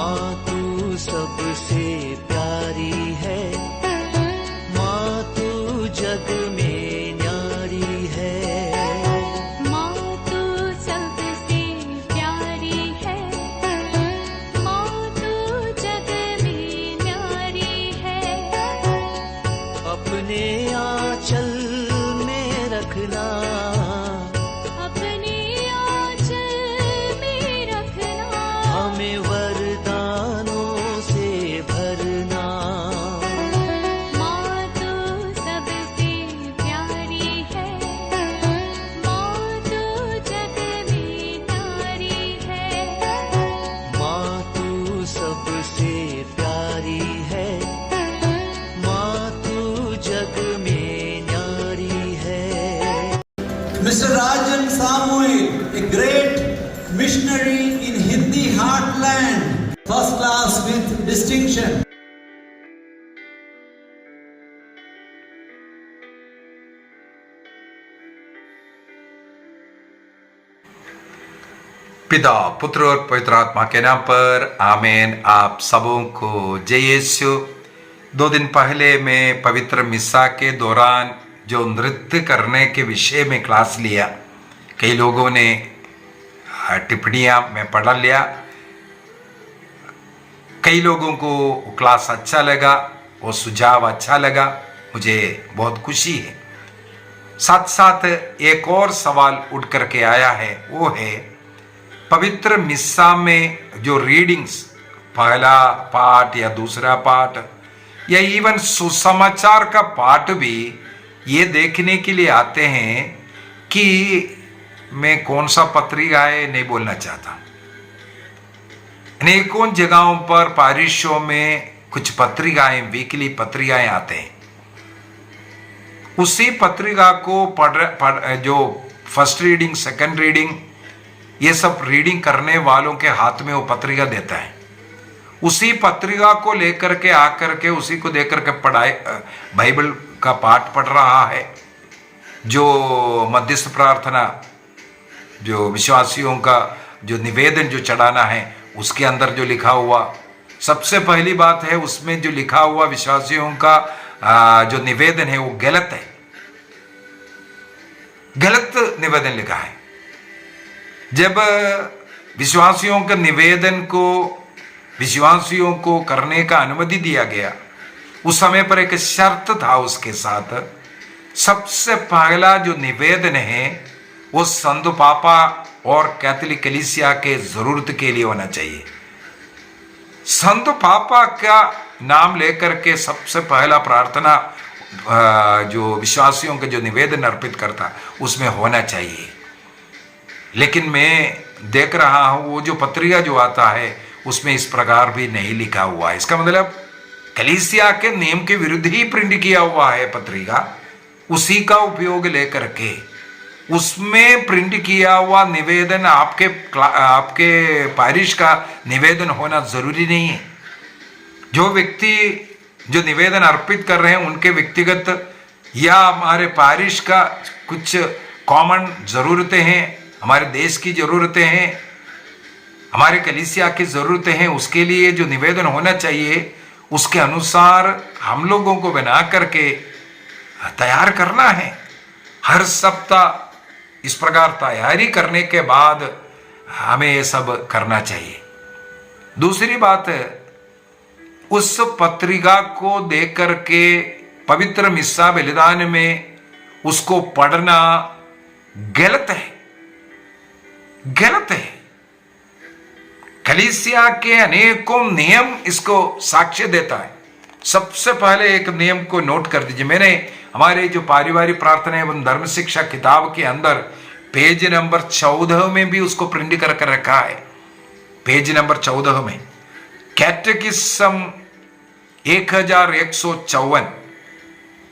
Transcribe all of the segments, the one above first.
माँ तू सबसे प्यारी है, माँ तू जग में न्यारी है। माँ तू सबसे प्यारी है, माँ तू जग में न्यारी है। अपने आंचल में रखना, अपने आंचल में रखना। हमें वरदानों से भरना। माँ तू सबसे प्यारी है, माँ तू जग में न्यारी है। माँ तू सबसे प्यारी है, माँ तू जग में न्यारी है। Mr. Rajan Samuel, a great missionary in Hindi heartland, first class with distinction. पिता, पुत्र और पवित्र आत्मा के नाम पर आमीन। आप सबों को जय यीशु। 2 दिन पहले मैं पवित्र मिस्सा के दौरान जो नृत्य करने के विषय में क्लास लिया, कई लोगों ने टिप्पणियां मैं पढ़ लिया। कई लोगों को क्लास अच्छा लगा, वो सुझाव अच्छा लगा, मुझे बहुत खुशी है। साथ साथ एक और सवाल उठ करके आया है, वो है पवित्र मिस्सा में जो रीडिंग्स, पहला पाठ या दूसरा पाठ या इवन सुसमाचार का पाठ भी ये देखने के लिए आते हैं कि मैं कौन सा पत्रिका है नहीं बोलना चाहता। अनेकों जगहों पर पारिशों में कुछ पत्रिकाएं, वीकली पत्रिकाएं आते हैं। उसी पत्रिका को जो फर्स्ट रीडिंग, सेकंड रीडिंग, ये सब रीडिंग करने वालों के हाथ में वो पत्रिका देता है। उसी पत्रिका को लेकर के आकर के उसी को देकर के पढ़ाई, बाइबल का पाठ पढ़ रहा है। जो मध्यस्थ प्रार्थना, जो विश्वासियों का जो निवेदन जो चढ़ाना है, उसके अंदर जो लिखा हुआ, सबसे पहली बात है उसमें जो लिखा हुआ विश्वासियों का जो निवेदन है वो गलत है, गलत निवेदन लिखा है। जब विश्वासियों के निवेदन को विश्वासियों को करने का अनुमति दिया गया, उस समय पर एक शर्त था उसके साथ। सबसे पहला जो निवेदन है वो संत पापा और कैथोलिक कलीसिया के जरूरत के लिए होना चाहिए। संत पापा का नाम लेकर के सबसे पहला प्रार्थना जो विश्वासियों के जो निवेदन अर्पित करता उसमें होना चाहिए। लेकिन मैं देख रहा हूं वो जो पत्रिका जो आता है उसमें इस प्रकार भी नहीं लिखा हुआ है। इसका मतलब कलीसिया के नियम के विरुद्ध ही प्रिंट किया हुआ है पत्रिका, उसी का उपयोग लेकर के उसमें प्रिंट किया हुआ निवेदन आपके पारिश का निवेदन होना जरूरी नहीं है। जो व्यक्ति जो निवेदन अर्पित कर रहे हैं उनके व्यक्तिगत या हमारे पारिश का कुछ कॉमन जरूरतें हैं, हमारे देश की जरूरतें हैं, हमारे कलीसिया की जरूरतें हैं, उसके लिए जो निवेदन होना चाहिए उसके अनुसार हम लोगों को बना करके तैयार करना है। हर सप्ताह इस प्रकार तैयारी करने के बाद हमें ये सब करना चाहिए। दूसरी बात है, उस पत्रिका को देख करके पवित्र मिस्सा बलिदान में उसको पढ़ना गलत है, गलत है। कलीसिया के अनेकों नियम इसको साक्ष्य देता है। सबसे पहले एक नियम को नोट कर दीजिए। मैंने हमारे जो पारिवारिक प्रार्थना एवं धर्म शिक्षा किताब के अंदर पेज नंबर 14 में भी उसको प्रिंट कर रखा है। पेज नंबर 14 में कैटेकिज्म 1154,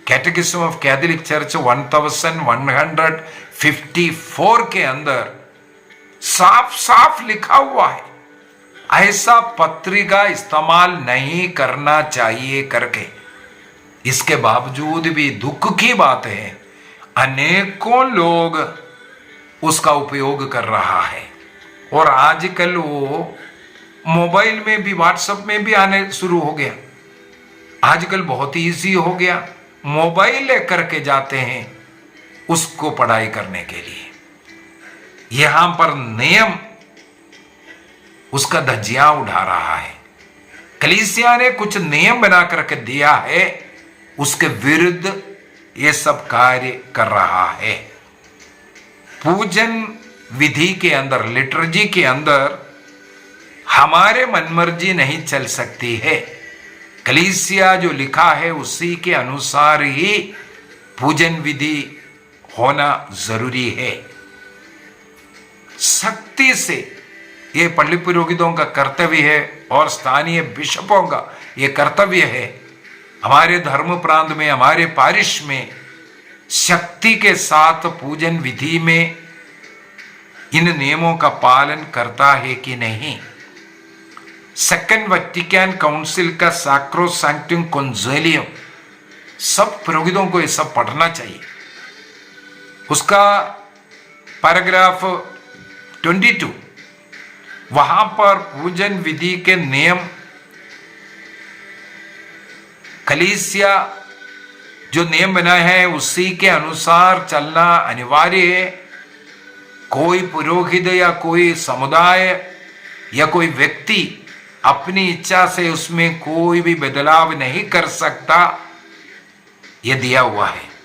कैटेकिज्म ऑफ कैथोलिक चर्च 1154 के अंदर साफ साफ लिखा हुआ है ऐसा पत्रिका इस्तेमाल नहीं करना चाहिए करके। इसके बावजूद भी दुख की बात है, अनेकों लोग उसका उपयोग कर रहा है और आजकल वो मोबाइल में भी, व्हाट्सएप में भी आने शुरू हो गया। आजकल बहुत ही ईजी हो गया, मोबाइल लेकर के जाते हैं उसको पढ़ाई करने के लिए। यहां पर नियम उसका धज्जियां उड़ा रहा है। कलीसिया ने कुछ नियम बना करके दिया है, उसके विरुद्ध ये सब कार्य कर रहा है। पूजन विधि के अंदर, लिटर्जी के अंदर हमारे मनमर्जी नहीं चल सकती है। कलीसिया जो लिखा है उसी के अनुसार ही पूजन विधि होना जरूरी है। सख्ती से ये पल्ली पुरोहितों का कर्तव्य है और स्थानीय बिशपों का ये कर्तव्य है। हमारे धर्म प्रांत में, हमारे पारिश में शक्ति के साथ पूजन विधि में इन नियमों का पालन करता है कि नहीं। सेकंड वेटिकन काउंसिल का सैक्रोसैंक्टम कॉन्जिलियम, सब पुरोहितों को ये सब पढ़ना चाहिए। उसका पैराग्राफ 22, वहां पर पूजन विधि के नियम कलीसिया जो नियम बनाए हैं उसी के अनुसार चलना अनिवार्य है। कोई पुरोहित या कोई समुदाय या कोई व्यक्ति अपनी इच्छा से उसमें कोई भी बदलाव नहीं कर सकता, यह दिया हुआ है।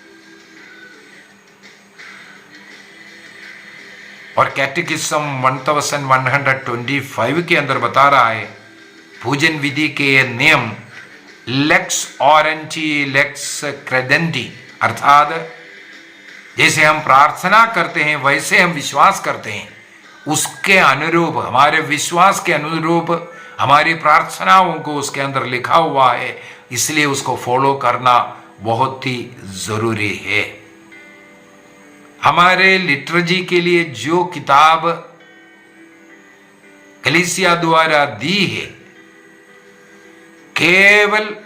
और कैटेकिज्म 1125 के अंदर बता रहा है पूजन विधि के ये नियम लेक्स ऑरेंटी लेक्स क्रेडेंटी, अर्थात जैसे हम प्रार्थना करते हैं वैसे हम विश्वास करते हैं, उसके अनुरूप, हमारे विश्वास के अनुरूप हमारी प्रार्थनाओं को उसके अंदर लिखा हुआ है, इसलिए उसको फॉलो करना बहुत ही जरूरी है। हमारे लिटर्जी के लिए जो किताब कलीसिया द्वारा दी है, केवल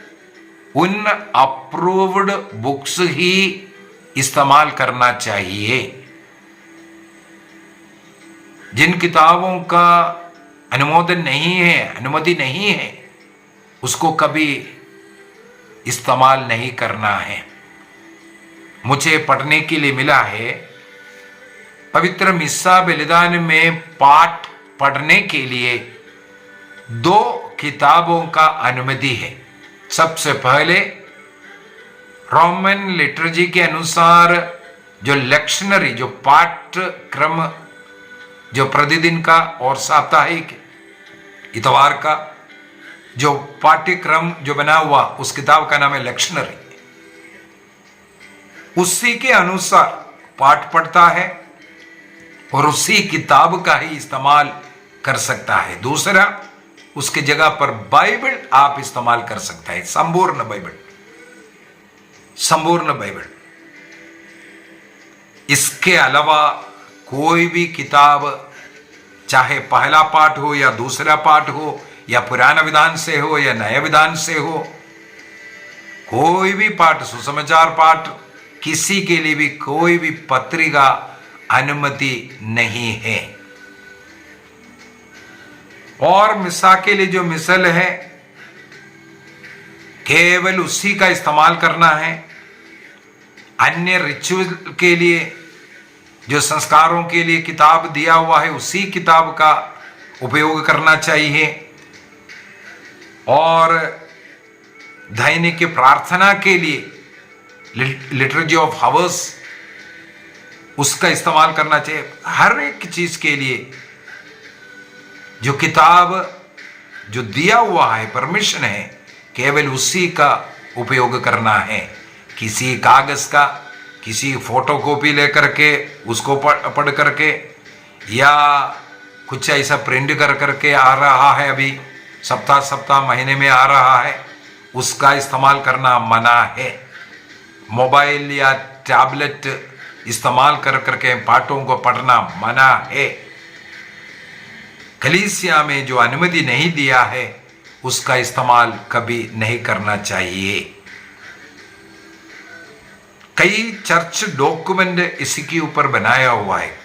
उन अप्रूव्ड बुक्स ही इस्तेमाल करना चाहिए। जिन किताबों का अनुमोदन नहीं है, अनुमति नहीं है, उसको कभी इस्तेमाल नहीं करना है। मुझे पढ़ने के लिए मिला है पवित्र मिस्सा बलिदान में पाठ पढ़ने के लिए 2 किताबों का अनुमति है। सबसे पहले रोमन लिटर्जी के अनुसार जो लेक्शनरी, जो पाठ्यक्रम, जो प्रतिदिन का और साप्ताहिक इतवार का जो पाठ्यक्रम जो बना हुआ, उस किताब का नाम है लेक्शनरी। उसी के अनुसार पाठ पढ़ता है और उसी किताब का ही इस्तेमाल कर सकता है। दूसरा, उसके जगह पर बाइबल आप इस्तेमाल कर सकता है, संपूर्ण बाइबल, संपूर्ण बाइबल। इसके अलावा कोई भी किताब, चाहे पहला पाठ हो या दूसरा पाठ हो या पुराना विधान से हो या नया विधान से हो, कोई भी पाठ, सुसमाचार पाठ, किसी के लिए भी कोई भी पत्रिका अनुमति नहीं है। और मिसा के लिए जो मिसल है केवल उसी का इस्तेमाल करना है। अन्य रिचुअल के लिए, जो संस्कारों के लिए किताब दिया हुआ है, उसी किताब का उपयोग करना चाहिए। और दैनिक प्रार्थना के लिए लिटर्जी ऑफ हावर्स, उसका इस्तेमाल करना चाहिए। हर एक चीज के लिए जो किताब जो दिया हुआ है, परमिशन है, केवल उसी का उपयोग करना है। किसी कागज का, किसी फोटो कॉपी लेकर के उसको पढ़ करके, या कुछ ऐसा प्रिंट कर करके आ रहा है, अभी सप्ताह सप्ताह महीने में आ रहा है, उसका इस्तेमाल करना मना है। मोबाइल या टैबलेट इस्तेमाल कर करके पाठों को पढ़ना मना है। कलीसिया में जो अनुमति नहीं दिया है उसका इस्तेमाल कभी नहीं करना चाहिए। कई चर्च डॉक्यूमेंट इसी के ऊपर बनाया हुआ है।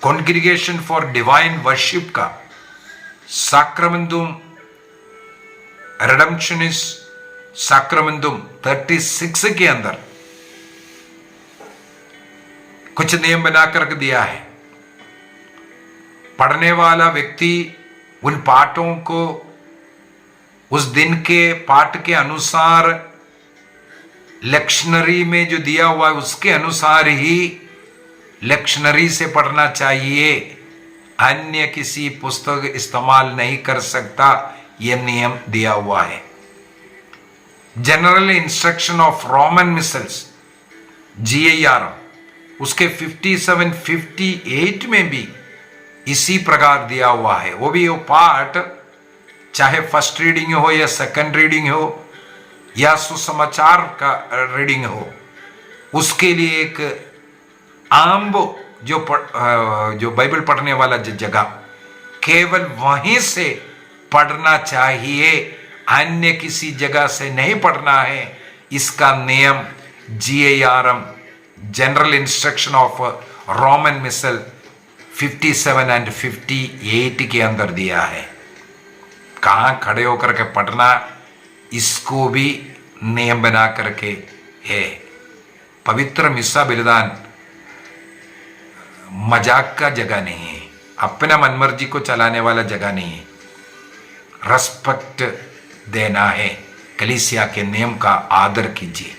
कॉन्ग्रीगेशन फॉर डिवाइन वर्शिप का साक्रमेंटुम रिडेम्पशनिस साक्रमेंटुम 36 के अंदर कुछ नियम बना कर दिया है। पढ़ने वाला व्यक्ति उन पाठों को उस दिन के पाठ के अनुसार लेक्शनरी में जो दिया हुआ है उसके अनुसार ही लेक्शनरी से पढ़ना चाहिए, अन्य किसी पुस्तक इस्तेमाल नहीं कर सकता, यह नियम दिया हुआ है। General instruction of Roman micelles GIR उसके 57-58 में भी इसी प्रकार दिया हुआ है। वो भी वो पाठ चाहे फर्स्ट रीडिंग हो या सेकंड रीडिंग हो या सुसमाचार का रीडिंग हो, उसके लिए एक आम जो बाइबल पढ़ने वाला जगह केवल वहीं से पढ़ना चाहिए, अन्य किसी जगह से नहीं पढ़ना है। इसका नियम GIR general instruction of Roman Missal 57 और 58 के अंदर दिया है। कहाँ खड़े होकर के पढ़ना, इसको भी नियम बना करके है। पवित्र मिस्सा बलिदान मजाक का जगह नहीं है, अपना मनमर्जी को चलाने वाला जगह नहीं है। रेस्पेक्ट देना है, कलीसिया के नियम का आदर कीजिए।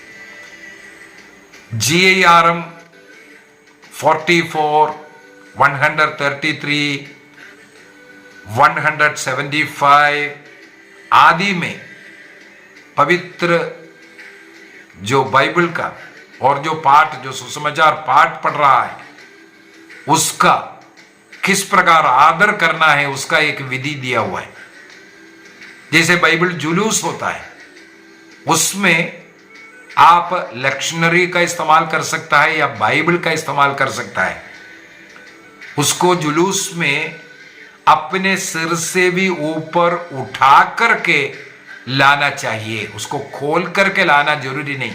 GIR 44, 133, 175 आदि में पवित्र जो बाइबल का और जो पाठ जो सुसमाचार पाठ पढ़ रहा है उसका किस प्रकार आदर करना है, उसका एक विधि दिया हुआ है। जैसे बाइबल जुलूस होता है, उसमें आप लेक्शनरी का इस्तेमाल कर सकता है या बाइबल का इस्तेमाल कर सकता है। उसको जुलूस में अपने सिर से भी ऊपर उठा करके लाना चाहिए, उसको खोल करके लाना जरूरी नहीं।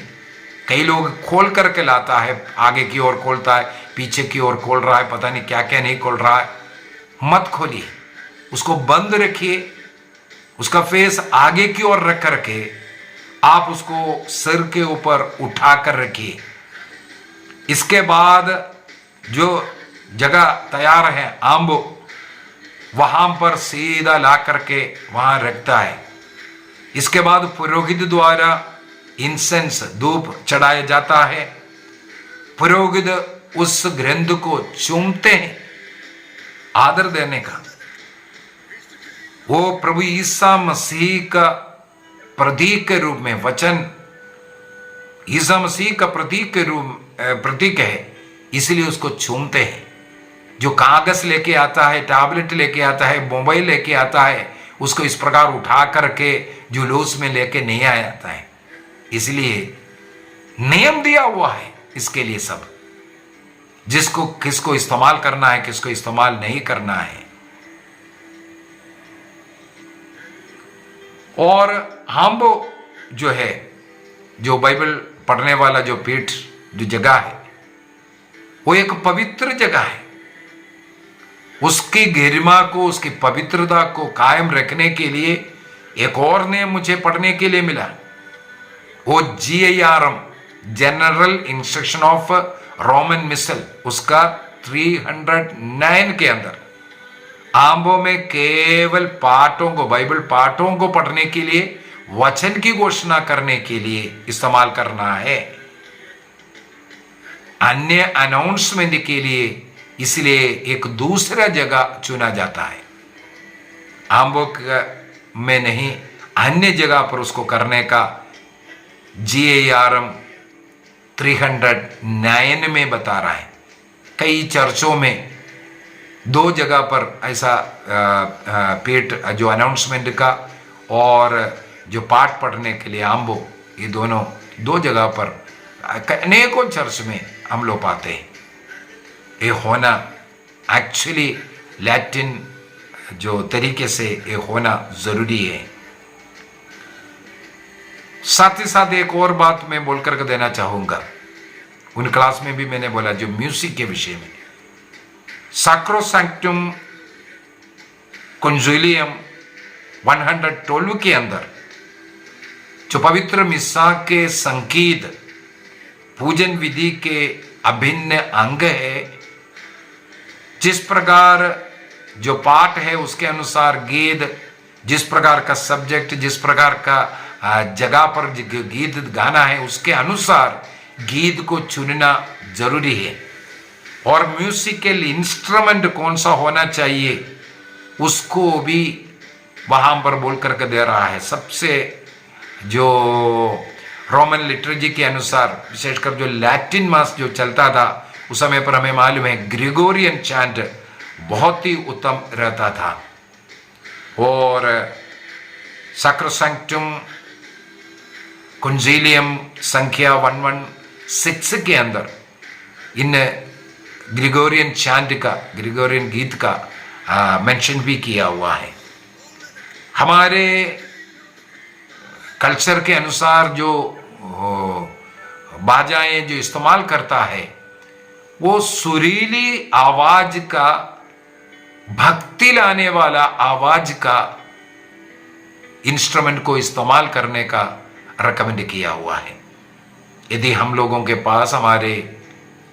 कई लोग खोल करके लाता है, आगे की ओर खोलता है, पीछे की ओर खोल रहा है, पता नहीं क्या क्या नहीं खोल रहा है। मत खोलिए, उसको बंद रखिए, उसका फेस आगे की ओर रख करके आप उसको सिर के ऊपर उठा कर रखिए। इसके बाद जो जगह तैयार है आंबो, वहां पर सीधा ला करके वहां रखता है। इसके बाद पुरोहित द्वारा इंसेंस धूप चढ़ाया जाता है। पुरोहित उस ग्रंथ को चूमते हैं आदर देने का। वो प्रभु ईसा मसीह का प्रतीक के रूप में, वचन ईसा मसीह का प्रतीक है, इसलिए उसको चूमते हैं। जो कागज लेके आता है, टैबलेट लेके आता है, मोबाइल लेके आता है, उसको इस प्रकार उठा करके जुलूस में लेके नहीं आ जाता है। इसलिए नियम दिया हुआ है इसके लिए सब, जिसको किसको इस्तेमाल करना है, किसको इस्तेमाल नहीं करना है। और हम जो है, जो बाइबल पढ़ने वाला जो पीठ जो जगह है, वो एक पवित्र जगह है। उसकी गरिमा को, उसकी पवित्रता को कायम रखने के लिए एक और नियम मुझे पढ़ने के लिए मिला। वो GIR general instruction of Roman Missal उसका 309 के अंदर आंबों में केवल पाठों को, बाइबल पाठों को पढ़ने के लिए, वचन की घोषणा करने के लिए इस्तेमाल करना है, अन्य अनाउंसमेंट के लिए इसलिए एक दूसरा जगह चुना जाता है। आंबों में नहीं, अन्य जगह पर उसको करने का GIR 309 में बता रहा है। कई चर्चों में दो जगह पर ऐसा पेट जो अनाउंसमेंट का और जो पाठ पढ़ने के लिए आंबो, ये दोनों दो जगह पर अनेकों चर्च में हम लोग पाते हैं। ये होना एक्चुअली लैटिन जो तरीके से ये होना जरूरी है। साथ ही साथ एक और बात मैं बोलकर के देना चाहूंगा, उन क्लास में भी मैंने बोला जो म्यूजिक के विषय में, सैक्रोसैंक्टुम कॉन्जुलियम 112 के अंदर जो पवित्र मिस्सा के संगीत पूजन विधि के अभिन्न अंग है, जिस प्रकार जो पाठ है उसके अनुसार गीत, जिस प्रकार का सब्जेक्ट, जिस प्रकार का जगह पर गीत गाना है उसके अनुसार गीत को चुनना जरूरी है। और म्यूजिकल इंस्ट्रूमेंट कौन सा होना चाहिए उसको भी वहां पर बोल करके दे रहा है। सबसे जो रोमन लिटरेचर के अनुसार, विशेषकर जो लैटिन मास जो चलता था उस समय पर हमें मालूम है ग्रेगोरियन चैंट बहुत ही उत्तम रहता था। और सैक्रोसैंक्टुम कंसिलियम संख्या 116 के अंदर इन ग्रेगोरियन चैंट का, ग्रेगोरियन गीत का मेंशन भी किया हुआ है। हमारे कल्चर के अनुसार जो बाजाएं जो इस्तेमाल करता है वो सुरीली आवाज का, भक्ति लाने वाला आवाज का इंस्ट्रूमेंट को इस्तेमाल करने का रेकमेंड किया हुआ है। यदि हम लोगों के पास हमारे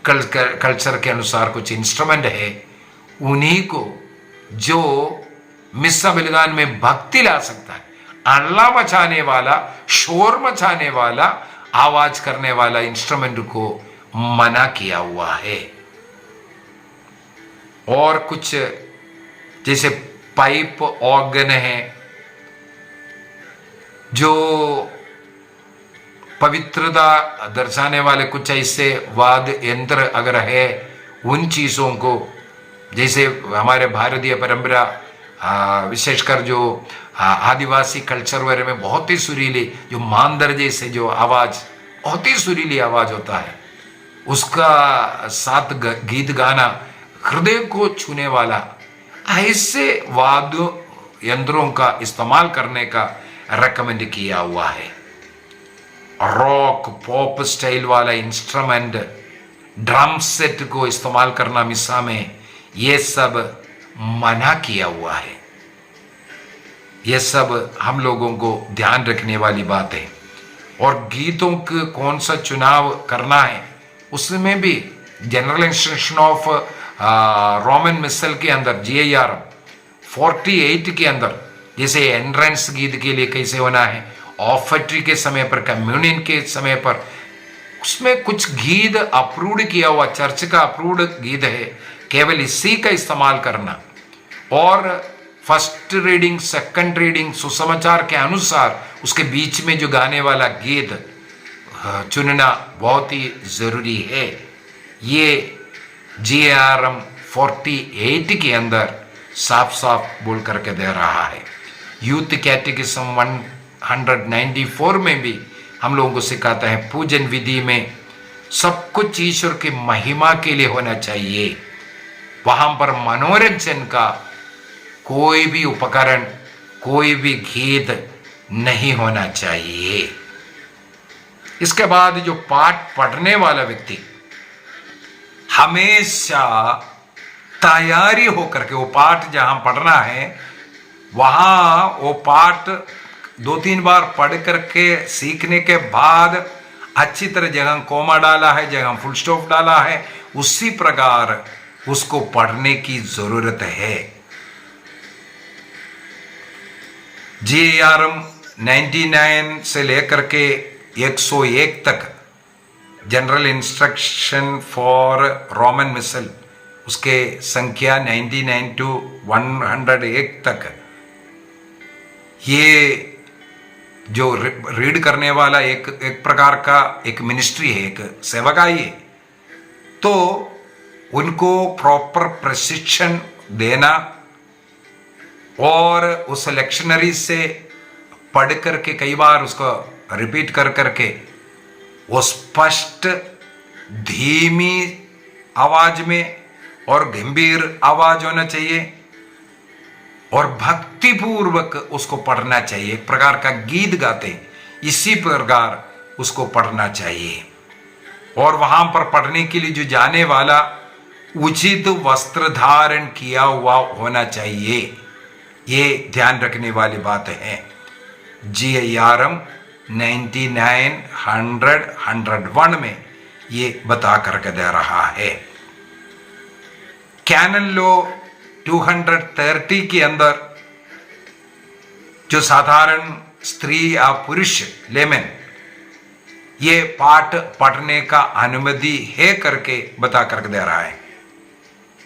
कल्चर के अनुसार कुछ इंस्ट्रूमेंट है, उन्हीं को जो मिस्सा बलिदान में भक्ति ला सकता है, अल्लाह मचाने वाला, शोर मचाने वाला, आवाज करने वाला इंस्ट्रूमेंट को मना किया हुआ है। और कुछ जैसे पाइप ऑर्गन है, जो पवित्रता दर्शाने वाले कुछ ऐसे वाद्य यंत्र अगर है, उन चीजों को, जैसे हमारे भारतीय परंपरा विशेषकर जो आदिवासी कल्चर वगैरह में बहुत ही सुरीली, जो मांदर जैसे जो आवाज, बहुत ही सुरीली आवाज होता है, उसका साथ गीत गाना हृदय को छूने वाला, ऐसे वाद्य यंत्रों का इस्तेमाल करने का रेकमेंड किया हुआ है। रॉक पॉप स्टाइल वाला इंस्ट्रूमेंट, ड्रम सेट को इस्तेमाल करना मिस्सा में, ये सब मना किया हुआ है। ये सब हम लोगों को ध्यान रखने वाली बात है। और गीतों के कौन सा चुनाव करना है उसमें भी जनरल इंस्ट्रक्शन ऑफ रोमन मिसल के अंदर GIR 48 के अंदर, जैसे एंट्रेंस गीत के लिए कैसे होना है, ऑफेट्री के समय पर, कम्युनियन के समय पर, उसमें कुछ गीत अप्रूव्ड किया हुआ, चर्च का अप्रूव्ड गीत है, केवल इसी का इस्तेमाल करना। और फर्स्ट रीडिंग, सेकंड रीडिंग, सुसमाचार के अनुसार उसके बीच में जो गाने वाला गीत चुनना बहुत ही जरूरी है। ये GIR 48 के अंदर साफ साफ बोल करके दे रहा है। यूथ कैटेकिज्म 194 में भी हम लोगों को सिखाता है पूजन विधि में सब कुछ ईश्वर की महिमा के लिए होना चाहिए। वहां पर मनोरंजन का कोई भी उपकरण, कोई भी गीत नहीं होना चाहिए। इसके बाद जो पाठ पढ़ने वाला व्यक्ति हमेशा तैयारी होकर के, वो पाठ जहां पढ़ना है वहां वो पाठ 2-3 बार पढ़ करके सीखने के बाद अच्छी तरह, जगह कोमा डाला है, जगह फुल स्टॉप डाला है, उसी प्रकार उसको पढ़ने की जरूरत है। GIR 99 से लेकर के 101 तक जनरल इंस्ट्रक्शन फॉर रोमन मिसल, उसके संख्या 99 to 101 तक, ये जो रीड करने वाला एक प्रकार का एक मिनिस्ट्री है, एक सेवकाई है, तो उनको प्रॉपर प्रशिक्षण देना और उस लेक्शनरी से पढ़ करके कई बार उसको रिपीट कर करके वो स्पष्ट धीमी आवाज में और गंभीर आवाज होना चाहिए और भक्ति पूर्वक उसको पढ़ना चाहिए। एक प्रकार का गीत गाते इसी प्रकार उसको पढ़ना चाहिए। और वहां पर पढ़ने के लिए जो जाने वाला उचित वस्त्र धारण किया हुआ होना चाहिए। ये ध्यान रखने वाली बात है। GIRM 99, 100, 101 में ये बता करके दे रहा है। कैनन लॉ 230 के अंदर जो साधारण स्त्री या पुरुष लेमन ये पाठ पढ़ने का अनुमति है करके बता करके दे रहा है।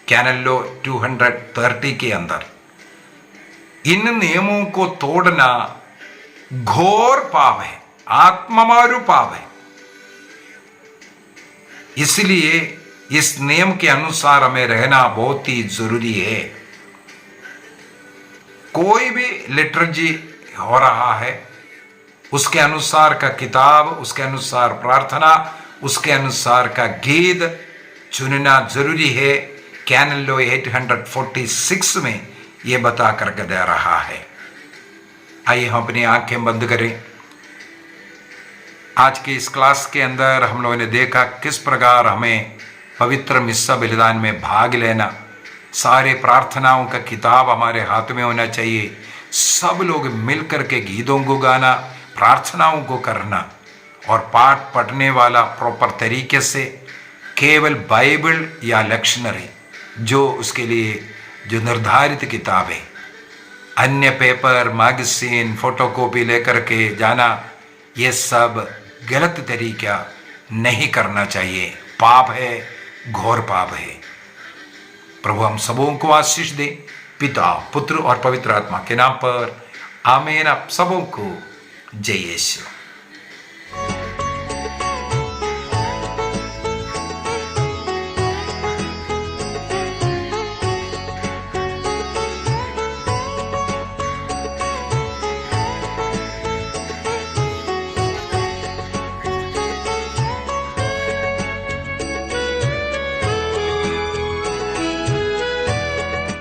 कैनन लॉ 230 के अंदर इन नियमों को तोड़ना घोर पाप है, आत्ममारू पाप है। इसलिए इस नियम के अनुसार हमें रहना बहुत ही जरूरी है। कोई भी लिटर्जी हो रहा है, उसके अनुसार का किताब, उसके अनुसार प्रार्थना, उसके अनुसार का गीत चुनना जरूरी है। कैनन लॉ 846 में यह बता करके दे रहा है। आइए हम अपनी आंखें बंद करें। आज के इस क्लास के अंदर हम लोगों ने देखा किस प्रकार हमें पवित्र मिस्सा बलिदान में भाग लेना, सारे प्रार्थनाओं का किताब हमारे हाथ में होना चाहिए, सब लोग मिलकर के गीतों को गाना, प्रार्थनाओं को करना, और पाठ पढ़ने वाला प्रॉपर तरीके से केवल बाइबल या लेक्शनरी जो उसके लिए जो निर्धारित किताब है, अन्य पेपर, मैगजीन, फोटोकॉपी लेकर के जाना, ये सब गलत तरीका नहीं करना चाहिए। पाप है, घोर पाप है। प्रभु हम सबों को आशीष दे, पिता, पुत्र और पवित्र आत्मा के नाम पर आमीन। आप सबों को जय यीशु।